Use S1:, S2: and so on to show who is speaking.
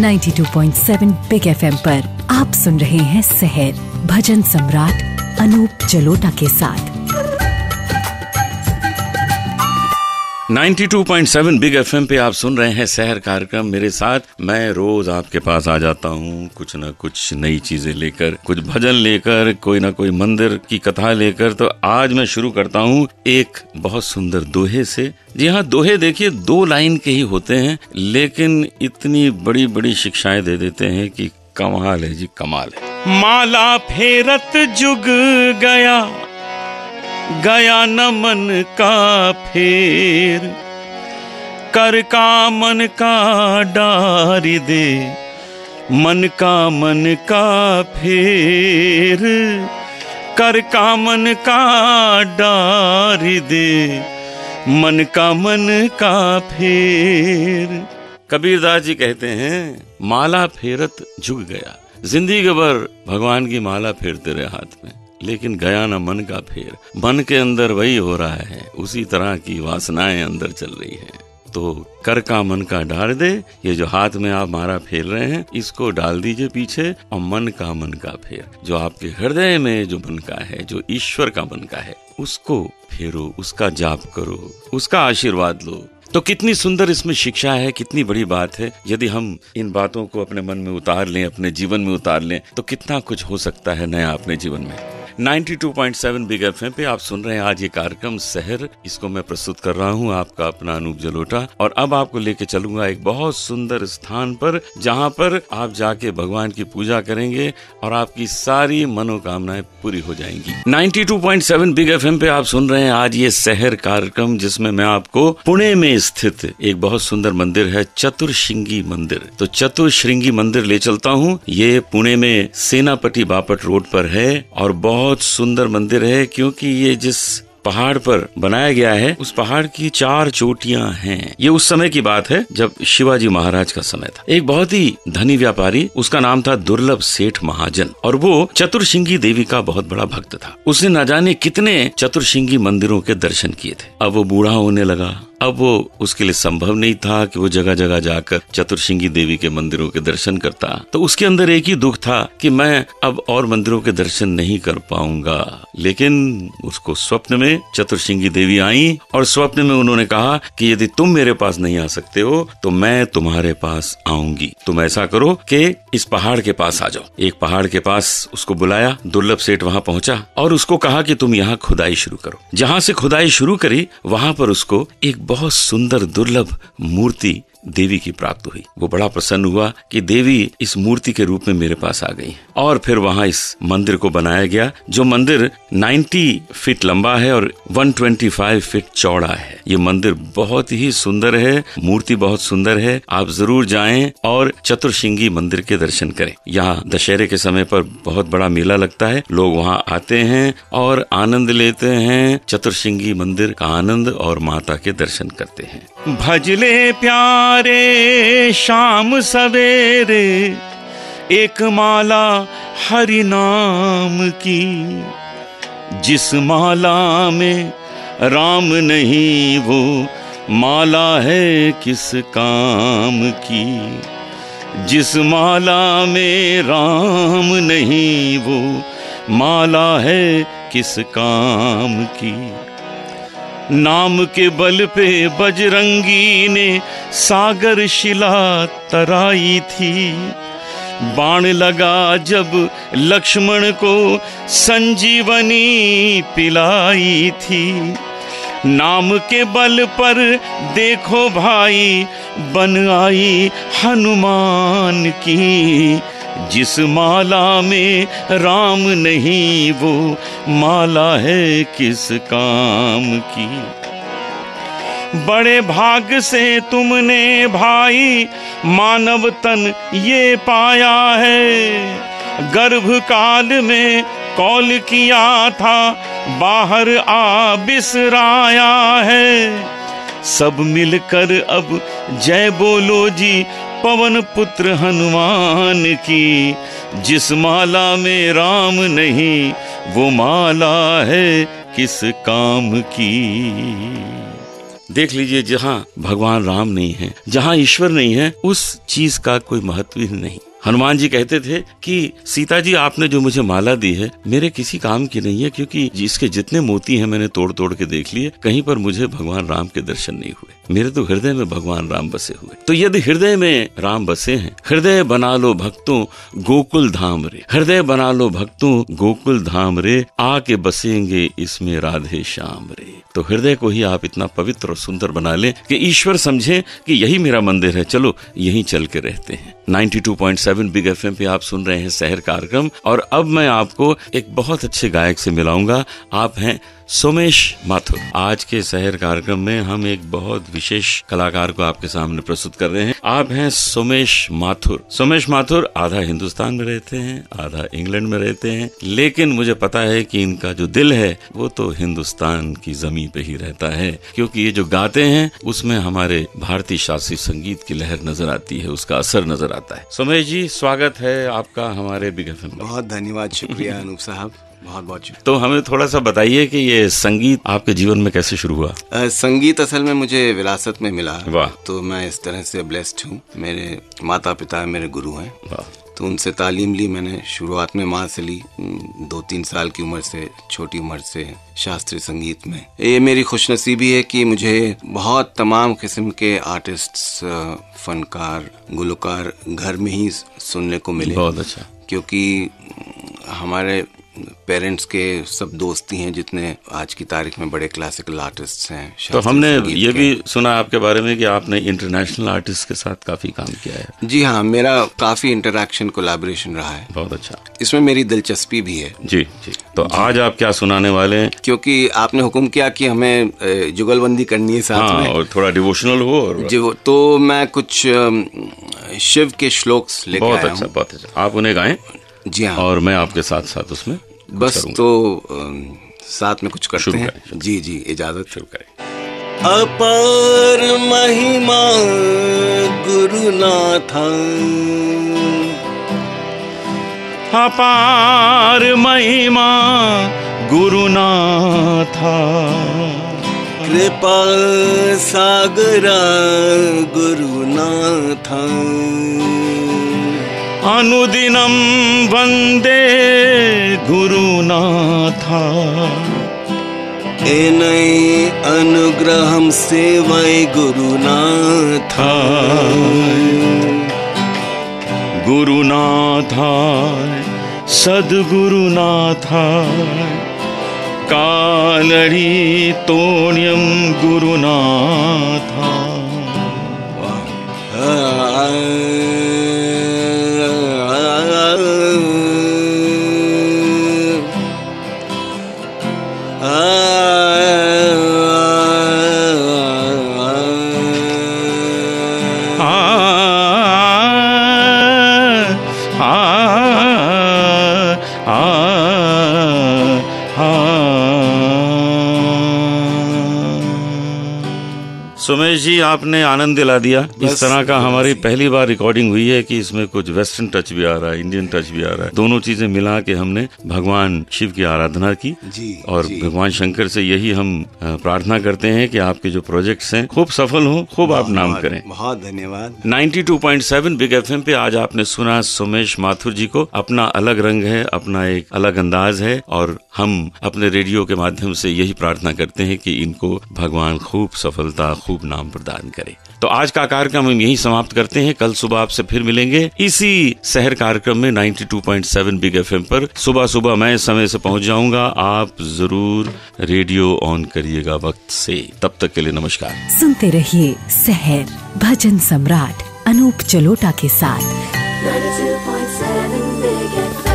S1: 92.7 big FM पर आप सुन रहे हैं सहर भजन सम्राट अनूप जलोटा के साथ।
S2: 92.7 बिग एफएम पे आप सुन रहे हैं सहर कार्यक्रम मेरे साथ। मैं रोज आपके पास आ जाता हूँ कुछ न कुछ नई चीजें लेकर, कुछ भजन लेकर, कोई ना कोई मंदिर की कथा लेकर। तो आज मैं शुरू करता हूँ एक बहुत सुंदर दोहे से। जी हाँ, दोहे देखिए 2 लाइन के ही होते हैं, लेकिन इतनी बड़ी बड़ी शिक्षाएं दे देते हैं कि कमाल है जी, कमाल है। माला फेरत जुग गया, गया न मन का फेर, कर का मन का डारी दे, मन का फेर, कर का मन का डारी दे, मन का फेर। कबीरदास जी कहते हैं माला फेरत झुक गया, जिंदगी भर भगवान की माला फेरते रहे हाथ में, लेकिन गया ना मन का फेर। मन के अंदर वही हो रहा है, उसी तरह की वासनाएं अंदर चल रही हैं। तो कर का मन का डाल दे, ये जो हाथ में आप माला फेर रहे हैं इसको डाल दीजिए पीछे, और मन का फेर, जो आपके हृदय में जो मन का है, जो ईश्वर का मन का है, उसको फेरो, उसका जाप करो, उसका आशीर्वाद लो। तो कितनी सुंदर इसमें शिक्षा है, कितनी बड़ी बात है। यदि हम इन बातों को अपने मन में उतार लें, अपने जीवन में उतार लें, तो कितना कुछ हो सकता है नया अपने जीवन में। 92.7 बिग एफएम पे आप सुन रहे हैं आज ये कार्यक्रम सहर। इसको मैं प्रस्तुत कर रहा हूँ, आपका अपना अनूप जलोटा। और अब आपको लेके चलूंगा एक बहुत सुंदर स्थान पर, जहाँ पर आप जाके भगवान की पूजा करेंगे और आपकी सारी मनोकामनाएं पूरी हो जाएंगी। 92.7 बिग एफएम पे आप सुन रहे हैं आज ये सहर कार्यक्रम, जिसमें मैं आपको पुणे में स्थित एक बहुत सुंदर मंदिर है, चतुर्श्रृंगी मंदिर। तो चतुर्श्रृंगी मंदिर ले चलता हूँ। ये पुणे में सेनापति बापट रोड पर है और बहुत सुंदर मंदिर है, क्योंकि ये जिस पहाड़ पर बनाया गया है उस पहाड़ की 4 चोटियां हैं। ये उस समय की बात है जब शिवाजी महाराज का समय था। एक बहुत ही धनी व्यापारी, उसका नाम था दुर्लभ सेठ महाजन, और वो चतुर्श्रृंगी देवी का बहुत बड़ा भक्त था। उसने न जाने कितने चतुर्श्रृंगी मंदिरों के दर्शन किए थे। अब वो बूढ़ा होने लगा, अब वो उसके लिए संभव नहीं था कि वो जगह जगह जाकर चतुर्श्रृंगी देवी के मंदिरों के दर्शन करता। तो उसके अंदर एक ही दुख था कि मैं अब और मंदिरों के दर्शन नहीं कर पाऊंगा। लेकिन उसको स्वप्न में चतुर्श्रृंगी देवी आई और स्वप्न में उन्होंने कहा कि यदि तुम मेरे पास नहीं आ सकते हो तो मैं तुम्हारे पास आऊंगी। तुम ऐसा करो कि इस पहाड़ के पास आ जाओ। एक पहाड़ के पास उसको बुलाया, दुर्लभ सेठ वहां पहुंचा और उसको कहा कि तुम यहाँ खुदाई शुरू करो। जहाँ से खुदाई शुरू करी वहां पर उसको एक बहुत सुंदर दुर्लभ मूर्ति देवी की प्राप्त हुई। वो बड़ा प्रसन्न हुआ कि देवी इस मूर्ति के रूप में मेरे पास आ गई। और फिर वहां इस मंदिर को बनाया गया, जो मंदिर 90 फीट लंबा है और 125 फीट चौड़ा है। ये मंदिर बहुत ही सुंदर है, मूर्ति बहुत सुंदर है। आप जरूर जाएं और चतुर्श्रृंगी मंदिर के दर्शन करें। यहाँ दशहरे के समय पर बहुत बड़ा मेला लगता है, लोग वहाँ आते हैं और आनंद लेते हैं, चतुर्श्रृंगी मंदिर का आनंद और माता के दर्शन करते हैं। भजले प्यारे शाम सवेरे, एक माला हरि नाम की, जिस माला में राम नहीं वो माला है किस काम की। जिस माला में राम नहीं वो माला है किस काम की। नाम के बल पे बजरंगी ने सागर शिला तराई थी। बाण लगा जब लक्ष्मण को संजीवनी पिलाई थी। नाम के बल पर देखो भाई बन आई हनुमान की। जिस माला में राम नहीं वो माला है किस काम की। बड़े भाग से तुमने भाई मानव तन ये पाया है। गर्भ काल में कौल किया था बाहर आ बिसराया है। सब मिलकर अब जय बोलो जी पवन पुत्र हनुमान की। जिस माला में राम नहीं वो माला है किस काम की। देख लीजिए, जहाँ भगवान राम नहीं है, जहाँ ईश्वर नहीं है, उस चीज का कोई महत्व ही नहीं। हनुमान जी कहते थे कि सीता जी, आपने जो मुझे माला दी है मेरे किसी काम की नहीं है, क्योंकि इसके जितने मोती हैं मैंने तोड़ तोड़ के देख लिए, कहीं पर मुझे भगवान राम के दर्शन नहीं हुए। मेरे तो हृदय में भगवान राम बसे हुए। तो यदि हृदय में राम बसे हैं, हृदय बना लो भक्तों गोकुल धाम रे, हृदय बना लो भक्तों गोकुल धाम रे, आके बसेंगे इसमें राधे श्याम रे। तो हृदय को ही आप इतना पवित्र और सुंदर बना लें कि ईश्वर समझे कि यही मेरा मंदिर है, चलो यहीं चल के रहते हैं। 92.7 बिग FM पे आप सुन रहे हैं शहर कार्यक्रम, और अब मैं आपको एक बहुत अच्छे गायक से मिलाऊंगा। आप हैं सोमेश माथुर। आज के शहर कार्यक्रम में हम एक बहुत विशेष कलाकार को आपके सामने प्रस्तुत कर रहे हैं। आप हैं सोमेश माथुर। सोमेश माथुर आधा हिंदुस्तान में रहते हैं, आधा इंग्लैंड में रहते हैं, लेकिन मुझे पता है कि इनका जो दिल है वो तो हिंदुस्तान की जमीन पे ही रहता है, क्योंकि ये जो गाते हैं उसमें हमारे भारतीय शास्त्रीय संगीत की लहर नजर आती है, उसका असर नजर आता है। सोमेश जी, स्वागत है आपका हमारे बिग FM।
S3: बहुत धन्यवाद, शुक्रिया अनूप साहब, बहुत बहुत शुक्रिया।
S2: तो हमें थोड़ा सा बताइए कि ये संगीत आपके जीवन में कैसे शुरू हुआ?
S3: संगीत असल में मुझे विरासत में मिला।
S2: वाह।
S3: तो मैं इस तरह से ब्लेस्ड हूँ। मेरे माता पिता मेरे गुरु हैं।
S2: वाह।
S3: तो उनसे तालीम ली मैंने। शुरुआत में माँ से ली, 2-3 साल की उम्र से, छोटी उम्र से शास्त्रीय संगीत में। ये मेरी खुशनसीबी है कि मुझे बहुत तमाम किस्म के आर्टिस्ट्स, फनकार, गुलकार घर में ही सुनने को मिले।
S2: बहुत अच्छा।
S3: क्योंकि हमारे पेरेंट्स के सब दोस्त ही हैं जितने आज की तारीख में बड़े क्लासिकल आर्टिस्ट हैं।
S2: तो हमने ये भी सुना आपके बारे में कि आपने इंटरनेशनल आर्टिस्ट के साथ काफी काम किया है।
S3: जी हाँ, मेरा काफी इंटरैक्शन, कोलैबोरेशन रहा है।
S2: बहुत अच्छा।
S3: इसमें मेरी दिलचस्पी भी है।
S2: जी जी। तो आज आप क्या सुनाने वाले हैं?
S3: क्योंकि आपने हुक्म किया कि हमें जुगलबंदी करनी है साथ में,
S2: और थोड़ा डिवोशनल हो, और
S3: जी, तो मैं कुछ शिव के श्लोक्स लेकर आया हूं।
S2: बहुत अच्छा, बहुत अच्छा। आप उन्हें गाएं।
S3: जी हाँ।
S2: और मैं आपके साथ साथ उसमें
S3: बस तो साथ में कुछ करते हैं। जी जी, इजाजत।
S2: शुरू करें।
S3: अपार महिमा गुरुनाथ,
S2: अपार महिमा गुरुनाथ,
S3: कृपा सागरा गुरुनाथ,
S2: अनुदिनं वंदे गुरुनाथ,
S3: एनै अनुग्रहं सेवै गुरुनाथ,
S2: गुरुनाथ सद्गुरुनाथ, कालड़ी तोण्यं गुरुनाथ। सोमेश जी, आपने आनंद दिला दिया। इस तरह का हमारी पहली बार रिकॉर्डिंग हुई है कि इसमें कुछ वेस्टर्न टच भी आ रहा है, इंडियन टच भी आ रहा है। दोनों चीजें मिला के हमने भगवान शिव की आराधना की।
S3: जी,
S2: और
S3: जी।
S2: भगवान शंकर से यही हम प्रार्थना करते हैं कि आपके जो प्रोजेक्ट्स हैं खूब सफल हों, खूब आप नाम करें।
S3: बहुत धन्यवाद।
S2: 92.7 बिग FM पे आज आपने सुना सोमेश माथुर जी को। अपना अलग रंग है, अपना एक अलग अंदाज है, और हम अपने रेडियो के माध्यम से यही प्रार्थना करते हैं कि इनको भगवान खूब सफलता, खूब नाम प्रदान करे। तो आज का कार्यक्रम हम यही समाप्त करते हैं। कल सुबह आपसे फिर मिलेंगे इसी शहर कार्यक्रम में 92.7 बिग FM पर। सुबह सुबह मैं समय से पहुंच जाऊंगा। आप जरूर रेडियो ऑन करिएगा वक्त से। तब तक के लिए नमस्कार।
S1: सुनते रहिए शहर भजन सम्राट अनूप जलोटा के साथ।
S4: 92.7 Big FM।